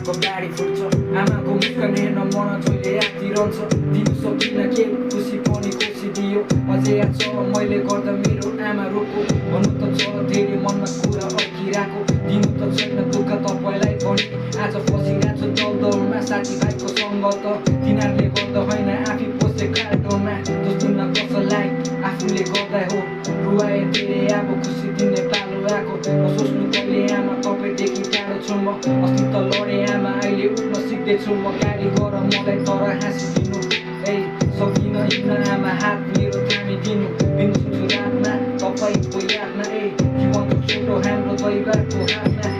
आँखाको बारी फुट्छ आमाको मुस्कान हेर्न मन जहिले आँटिरहन्छ दिनु सकिन के खुसी पनि खुसी दियो अझै याद छ मैले गर्दा मेरो आमा रोको भन्नु त छ धेरै मनमा कुरा अड्किरहेको दिनु त छैन दुःख तपाईँलाई पनि आज फसिरहेको छ दलदलमा साथीभाइको सङ्गत तिनीहरूले गर्दा होइन आफै पसे खाल्टोमा दोस्रो कसैलाई आफूले गर्दा हो रुवाए धेरै अब खुसी दिने पालो आएको नसोच्नु कहिले आमा तपाईँदेखि टाढो छु म अस्ति त लडे आमा अहिले उठ्न सिक्दैछु म गाली गर मलाई तर हाँसिदिनु ए सकिन हिँड्न आमा हात मेरो थामिदिनु बिनु सुन्छु रातमा तपाईँको यादमा ए जीवनको छोटो हाम्रो दैवाको हातमा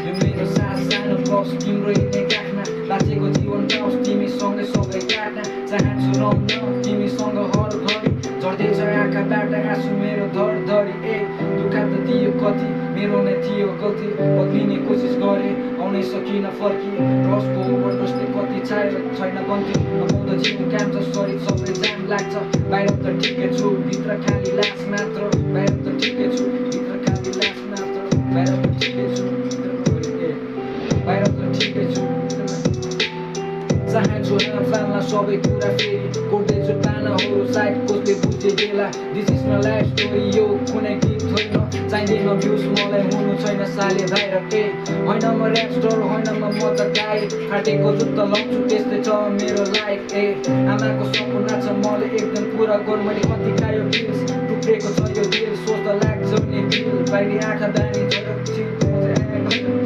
यो मेरो सास सानो बस तिम्रो हिँड्ने काखमा बाँचेको जीवन पाओस् तिमीसँगै सबै काट्न चाहन्छु रम्न तिमीसँग हर घडी झर्दैछ आँखाबाट आँसु मेरो धरधरी ए दुःख त दियो कति मेरो नै थियो गल्ती बदलिने कोसिस गरेँ आउनै सकिन फर्की रसको ओभरडोजले कति छैन गन्ती नपाउँदा जीवन काम त शरीर सबै जाम लाग्छ बाहिर त ठिकै छु भित्र खाली लास मात्र बाहिर त ठिकै छु भित्र खाली लास मात्र बाहिर त ठिकै छु बाहिर त ठिकै छु चाहन्छु फाल्न सबै कुरा फेरि कोर्दैछु तानाहरू सायद कसले बुझे बेला this is my life story यो कुनै गीत होइन चाहिँदैन भ्युज मलाई हुनु छैन साले भाइर ए होइन म ऱ्याप स्टार होइन म त गाई फाटेको जुत्ता लाउँछु त्यस्तै छ मेरो लाइफ ए आमाको सपना छ मलाई एकदम पुरा गर्नु मैले कति खायो बिल्स टुक्रेको छ यो दिल सोच्दा लाग्छ नि बिल बाहिरी आँखा दानी झलक